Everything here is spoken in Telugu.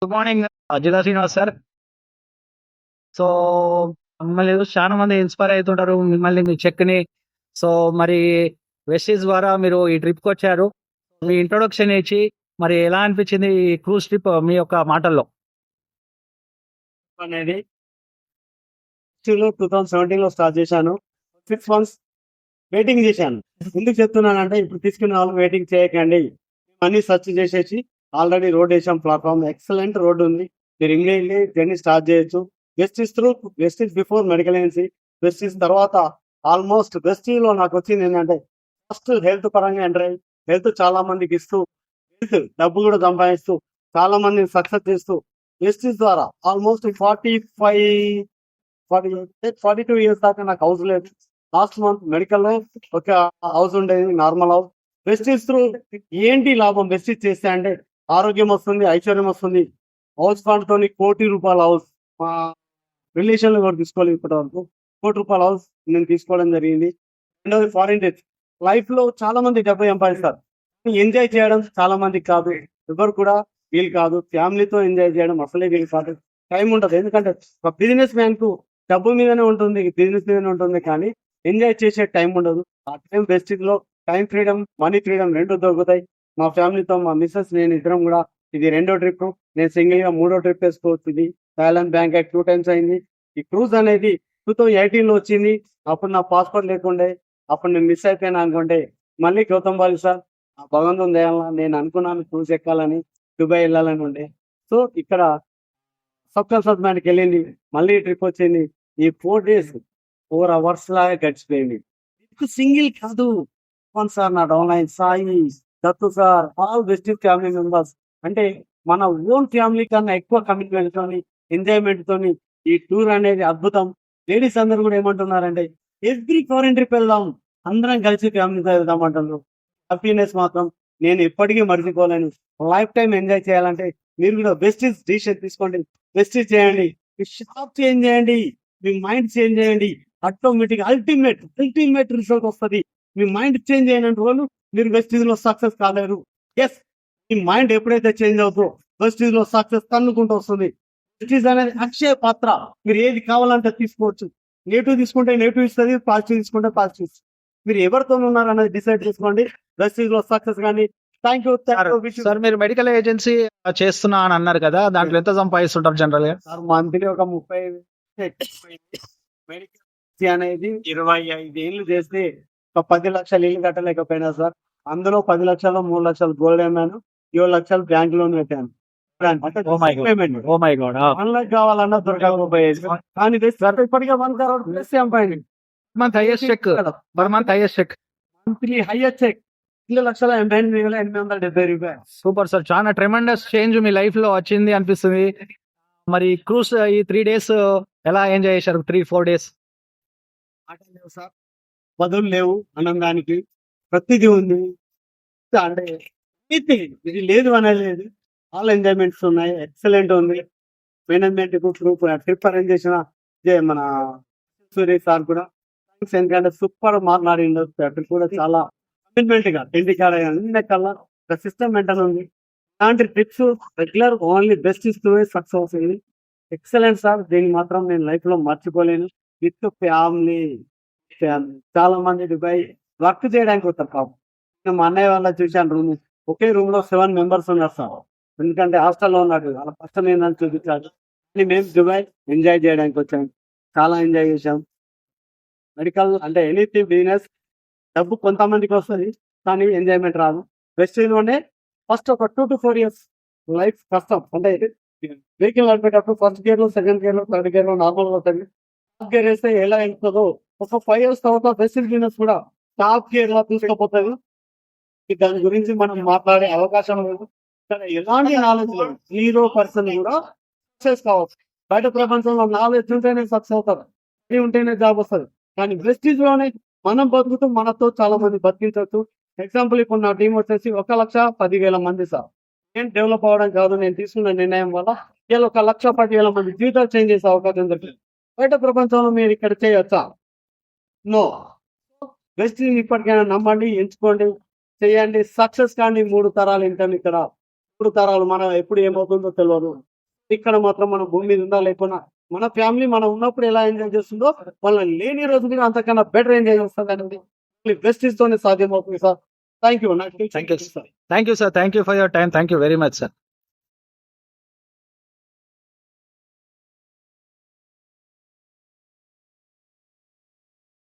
గుడ్ మార్నింగ్ జిల్లా శ్రీనివాస్ సార్. సో మిమ్మల్ని చూసి చాలా మంది ఇన్స్పైర్ అవుతుంటారు. మిమ్మల్ని మీ చెక్ని సో మరి వెస్టీస్ ద్వారా మీరు ఈ ట్రిప్కి వచ్చారు. మీ ఇంట్రొడక్షన్ ఇచ్చి మరి ఎలా అనిపించింది ఈ క్రూజ్ ట్రిప్ మీ యొక్క మాటల్లో? అనేది 2017 స్టార్ట్ చేశాను. 6 months వెయిటింగ్ చేశాను. ఎందుకు చెప్తున్నానంటే ఇప్పుడు తీసుకున్న వాళ్ళు వెయిటింగ్ చేయకండి, అన్ని సెర్చ్ చేసేసి ఆల్రెడీ రోడ్ వేసాం. ప్లాట్ఫామ్ ఎక్సలెంట్ రోడ్ ఉంది. మీరు ఇమ్మీడియట్లీ జర్నీ స్టార్ట్ చేయొచ్చు. వెస్టీస్ బిఫోర్ మెడికల్ ఏజెన్సీ, వెస్టీస్ తర్వాత ఆల్మోస్ట్ వెస్టీలో నాకు వచ్చింది ఏంటంటే ఫస్ట్ హెల్త్ పరంగా ఎంటర్ అయ్యి హెల్త్ చాలా మందికి ఇస్తూ హెల్త్ డబ్బు కూడా సంపాదిస్తూ చాలా మందిని సక్సెస్ చేస్తూ వెస్టీస్ ద్వారా ఆల్మోస్ట్ 42 ఇయర్స్ దాకా నాకు హౌస్ లేదు. లాస్ట్ మంత్ మెడికల్ లో ఒక హౌస్ ఉండేది, నార్మల్ హౌస్. వెస్టీస్ త్రూ ఏంటి లాభం వెస్టీస్ చేస్తే అంటే ఆరోగ్యం వస్తుంది, ఐశ్వర్యం వస్తుంది. హౌస్ ఫండ్ తోని ₹1,00,00,000 హౌస్ మా రిలేషన్ లో కూడా తీసుకోలేదు ఇప్పటి వరకు. ₹1,00,00,000 హౌస్ నేను తీసుకోవడం జరిగింది. రెండోది ఫారిన్ ట్రిప్. లైఫ్ లో చాలా మంది డబ్బు సంపాదిస్తారు, ఎంజాయ్ చేయడం చాలా మందికి కాదు, ఎవరు కూడా వీలు కాదు. ఫ్యామిలీతో ఎంజాయ్ చేయడం అసలే వీలు కాదు, టైం ఉండదు. ఎందుకంటే ఒక బిజినెస్ మ్యాన్ కు డబ్బు మీదనే ఉంటుంది, బిజినెస్ మీదనే ఉంటుంది, కానీ ఎంజాయ్ చేసే టైం ఉండదు. ఆ టైం వెస్టింగ్ లో టైం ఫ్రీడమ్, మనీ ఫ్రీడమ్ రెండు దొరుకుతాయి. మా ఫ్యామిలీతో మా మిస్సెస్ నేను ఇద్దరం కూడా ఇది రెండో ట్రిప్. నేను సింగిల్ గా మూడో ట్రిప్ వేసుకోవచ్చు. ఇది థాయిలాండ్, బ్యాంకాక్ 2 times అయింది. ఈ క్రూజ్ అనేది 2018 లో వచ్చింది. అప్పుడు నా పాస్పోర్ట్ లేకుండే, అప్పుడు నేను మిస్ అయిపోయాను అనుకుంటే మళ్ళీ గౌతమ్ బాలి సార్ ఆ భగవంతుని దయాల నేను అనుకున్నాను క్రూజ్ ఎక్కాలని, దుబాయ్ వెళ్ళాలని ఉండే. సో ఇక్కడ సబ్కల్ సద్మానికి వెళ్ళింది, మళ్ళీ ట్రిప్ వచ్చింది. ఈ 4 days 4 hours లాగా గడిచిపోయింది. సింగిల్ కాదు, సార్ నా downline Sai, Dattu sir, all best family members. అంటే మన ఓన్ ఫ్యామిలీ కన్నా ఎక్కువ కమిట్మెంట్ తోని, ఎంజాయ్మెంట్ తోని ఈ టూర్ అనేది అద్భుతం. లేడీస్ అందరూ కూడా ఏమంటున్నారంటే ఎవ్రీ ఫారెన్ ట్రిప్ వెళ్దాం, అందరం కలిసి ఫ్యామిలీతో వెళ్దాం అంటున్నారు. హ్యాపీనెస్ మాత్రం నేను ఎప్పటికీ మర్చిపోలేను. లైఫ్ టైం ఎంజాయ్ చేయాలంటే మీరు కూడా బెస్టీస్ డిసిషన్ తీసుకోండి, బెస్టీస్ చేయండి, మీ షాప్ చేంజ్ చేయండి, మీ మైండ్ చేంజ్ చేయండి. ఆటోమేటిక్ అల్టిమేట్ రిజల్ట్ వస్తుంది. మీ మైండ్ చేంజ్ అయినంత వాళ్ళు మీరు వెస్టీజ్ లో సక్సెస్ కాలేరు. ఎస్, మీ మైండ్ ఎప్పుడైతే చేంజ్ అవుతుందో వెస్టీజ్ లో సక్సెస్ తన్నుకుంటూ వస్తుంది. వెస్టీజ్ అనేది అక్షయ పాత్ర, మీరు ఏది కావాలంటే తీసుకోవచ్చు. నెగిటివ్ తీసుకుంటే నెగిటివ్ ఇస్తుంది, పాజిటివ్ తీసుకుంటే పాజిటివ్. మీరు ఎవరితో ఉన్నారు అనేది డిసైడ్ చేసుకోండి. వెస్టీజ్ లో సక్సెస్ కానీ. Thank you sir. మీరు మెడికల్ ఏజెన్సీ చేస్తున్నా అని అన్నారు కదా, దాంట్లో ఎంత సంపాదిస్తుంటారు జనరల్ గా? సార్ మంత్లీ ఒక 30 మెడికల్ అనేది 25 ఏళ్ళు చేస్తే ఒక 10 లక్షలు ఇల్లు కట్టలేకపోయినా సార్, అందులో 10 లక్షలు 3 లక్షలు గోల్డ్ అమ్మాను, 7 లక్షలు బ్యాంక్ లోన్ పెట్టాను. పేమెంట్ 1 lakh కావాలన్నా దొరకకపోయేది, కానీ ఇప్పటికే 1 crore ప్లస్ సంపాదించింది. Month highest check, per month highest check, monthly highest check ₹2,88,870. Super sir. చాలా ట్రెమెండస్ చేంజ్ మీ లైఫ్ లో వచ్చింది అనిపిస్తుంది. మరి క్రూజ్ ఈ 3 days ఎలా ఎంజాయ్ చేశారు? 3-4 days ఆటలు లేవు సార్, బదులు లేవు ఆనందానికి, ప్రతిదీ ఉంది. అంటే ఇది లేదు అనేది లేదు, ఆల్ ఎంజాయ్మెంట్స్ ఉన్నాయి. ఎక్సలెంట్ ఉంది. మేనేజ్మెంట్ ట్రిప్ అరేంజ్ చేసిన మన సూర్య సార్ కూడా థ్యాంక్స్. ఎందుకంటే సూపర్ మాట్లాడిండు. ట్రిప్ కూడా చాలా కమిట్మెంట్ గా అన్ని కల్లా ఒక సిస్టమ్ మెయింటైన్ ఉంది. ఇలాంటి ట్రిప్స్ రెగ్యులర్ ఓన్లీ బెస్ట్ ఇస్తూ సక్సెస్ అవుతుంది. ఎక్సలెంట్ సార్, దీన్ని మాత్రం నేను లైఫ్ లో మర్చిపోలేను. విత్ ఫ్యామిలీ చాలా మంది దుబాయ్ వర్క్ చేయడానికి వస్తారు. పాపం నేను మా అన్నయ్య వాళ్ళ చూశాను, రూమ్ ఒకే రూమ్ లో 7 members ఉన్నారు సార్. ఎందుకంటే హాస్టల్లో ఉన్నాడు, వాళ్ళ కష్టం ఏందని చూపించాడు. మేము దుబాయ్ ఎంజాయ్ చేయడానికి వచ్చాం, చాలా ఎంజాయ్ చేశాం. మెడికల్ అంటే ఎనీథింగ్ బిజినెస్, డబ్బు కొంతమందికి వస్తుంది కానీ ఎంజాయ్మెంట్ రాదు. వెస్టీజ్ లోనే ఫస్ట్ ఒక 2 to 4 years లైఫ్ కష్టం. అంటే వెహికల్ నడిపేటప్పుడు ఫస్ట్ గేర్ లో, సెకండ్ గేర్ లో, థర్డ్ గేర్ లో నార్మల్ గా వస్తుంది. టాప్ గేర్ వేస్తే ఎలా వెళ్తుందో ఒక 5 years తర్వాత వెస్టీజ్ బిజినెస్ కూడా టాప్ గేర్ లా తీసుకుపోతుంది. దాని గురించి మనం మాట్లాడే అవకాశం లేదు. కానీ ఎలాంటి నాలెడ్జ్ లేదు, 0% కూడా సక్సెస్ కావచ్చు. బయట ప్రపంచంలో నాలెడ్జ్ ఉంటేనే సక్సెస్ అవుతారు, ఉంటేనే జాబ్ వస్తుంది. కానీ వెస్టీజ్ లోనే మనం బతుకుతూ మనతో చాలా మంది బతికించవచ్చు. ఎగ్జాంపుల్ ఇప్పుడు నా టీం వచ్చేసి 1,10,000 మంది సార్. నేను డెవలప్ అవ్వడం కాదు, నేను తీసుకున్న నిర్ణయం వల్ల ఇలా 1,10,000 మంది జీవితాలు చేంజ్ చేసే అవకాశం దొరికింది. బయట ప్రపంచంలో మీరు ఇక్కడ చేయొచ్చా? నో. వెస్టీజ్ ఇప్పటికైనా నమ్మండి, ఎంచుకోండి, చేయండి, సక్సెస్ కానీ. 3 తరాలు ఇంటాను ఇక్కడ, 3 తరాలు. మనం ఎప్పుడు ఏమవుతుందో తెలియదు. ఇక్కడ మాత్రం మన భూమి మీద ఉందా లేకున్నా మన ఫ్యామిలీ మనం ఉన్నప్పుడు ఎలా ఎంజాయ్ చేస్తుందో వాళ్ళని లేని రోజు కూడా అంతకన్నా బెటర్ ఎంజాయ్ చేస్తుంది అనేది వెస్టీస్ తోనే సాధ్యం అవుతుంది sir. Thank you. Thank you, sir. Thank you, sir. Thank you for your time. Thank you very much, sir.